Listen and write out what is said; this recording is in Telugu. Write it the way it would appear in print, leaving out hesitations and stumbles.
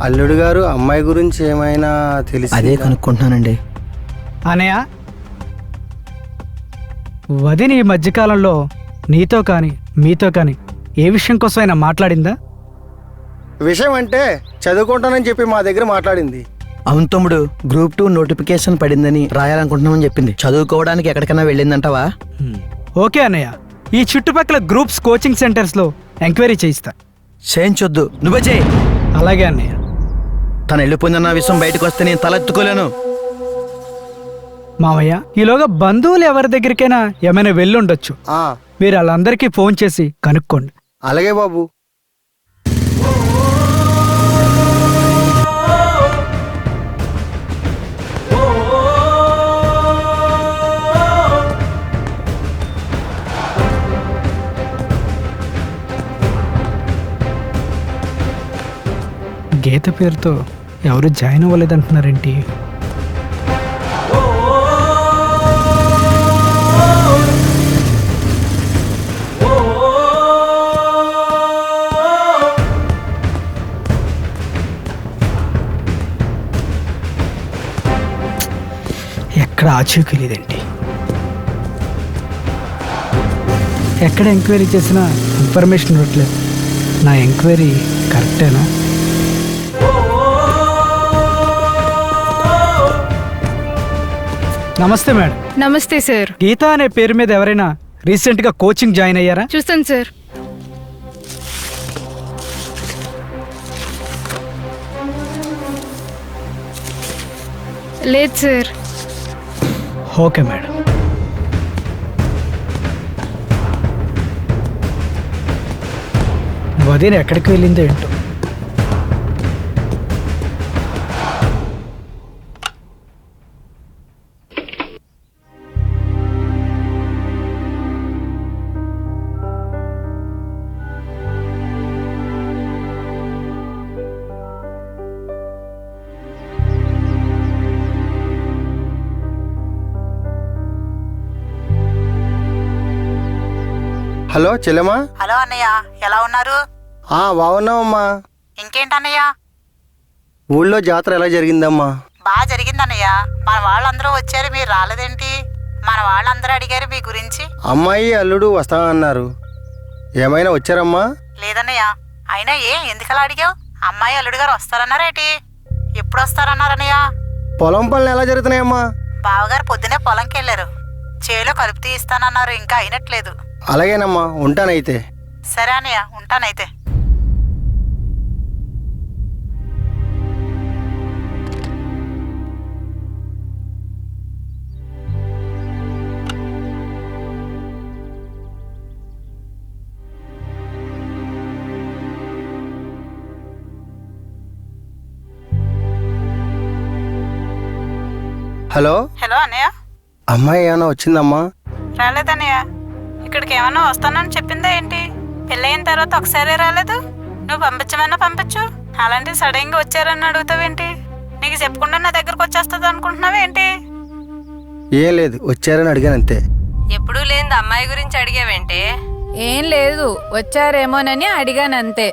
అల్లుడు గారు అమ్మాయి గురించి ఏమైనా తెలిసి అదే కనుక్కుంటున్నానండి. అనయ్య, వదిన ఈ మధ్యకాలంలో నీతో కానీ మీతో కానీ ఏ విషయం కోసమైనా మాట్లాడిందా? విషయం అంటే చదువుకుంటానని చెప్పి మా దగ్గర మాట్లాడింది. అవును తమ్ముడు, గ్రూప్ 2 నోటిఫికేషన్ పడిందని రాయాలనుకుంటున్నామని చెప్పింది. చదువుకోవడానికి ఎక్కడికైనా వెళ్ళిందంటావా? ఓకే అన్నయ్య, ఈ చుట్టుపక్కల గ్రూప్స్ కోచింగ్ సెంటర్స్లో ఎంక్వైరీ చేయిస్తా. చేయించొద్దు, నువ్వే చేయి. అలాగే అన్నయ్య. తను వెళ్ళిపోయిందన్న విషయం బయటకు వస్తే నేను తలెత్తుకోలేను. మామయ్య, ఈలోగా బంధువులు ఎవరి దగ్గరికైనా ఏమైనా వెళ్ళుండొచ్చు. ఆ, మీరు వాళ్ళందరికీ ఫోన్ చేసి కనుక్కోండి. అలాగే బాబు. గీత పేరుతో ఎవరు జాయిన్ అవ్వలేదంటున్నారేంటి? ఎక్కడ ఆచూకీ లేదేంటి? ఎక్కడ ఎంక్వైరీ చేసినా ఇన్ఫర్మేషన్ ఇవ్వట్లేదు. నా ఎంక్వైరీ కరెక్టేనా? నమస్తే మేడం. నమస్తే సార్. గీత అనే పేరు మీద ఎవరైనా రీసెంట్ గా కోచింగ్ జాయిన్ అయ్యారా? చూస్తాను సార్. లేదు సార్. Okay madam. వదిన ఎక్కడికి వెళ్ళిందో ఏంటో. హలో చెల్లెమ్మా. హలో అన్నయ్య, ఎలా ఉన్నారు? బాగున్నామమ్మా. ఇంకేంటన్నయ్య? ఊళ్ళో జాతర ఎలా జరిగిందమ్మా? బాగా జరిగిందన్నయ్య. మన వాళ్ళందరూ వచ్చారు, మీరు రాలేదేంటి? మన వాళ్ళందరూ అడిగారు మీ గురించి. అమ్మాయి అల్లుడు వస్తామన్నారు. ఏమైనా వచ్చారమ్మా? లేదన్నయ్య. అయినా ఎందుకలా అడిగావు? అమ్మాయి అల్లుడు గారు వస్తారన్నారేటి? ఎప్పుడు వస్తారన్నారన్నయ్య? పొలం పనులు ఎలా జరుగుతున్నాయమ్మా? బావగారు పొద్దునే పొలంకి వెళ్ళారు. చేలో కలుపు తీయిస్తానన్నారు, ఇంకా అయినట్లేదు. అలాగేనమ్మా, ఉంటానైతే. సరే అన్నయ్య, ఉంటానైతే. హలో. హలో అన్నయ్య. అమ్మాయి ఏమైనా వచ్చిందమ్మా? రాలేదన్నయ్య. ఇక్కడికి ఏమన్నా వస్తానని చెప్పిందా ఏంటి? పెళ్ళయిన తర్వాత ఒకసారి రాలేదు. నువ్వు పంపించమన్నా పంపించు, అలాంటి సడన్ గా వచ్చారని అడుగుతావేంటి? నీకు చెప్పకుండా నా దగ్గరకు వచ్చేస్తుంది అనుకుంటున్నావేంటి? ఏం లేదు, వచ్చారని అడిగాను అంతే. ఎప్పుడూ లేని అమ్మాయి గురించి అడిగావేంటి? ఏం లేదు, వచ్చారేమోనని అడిగానంతే.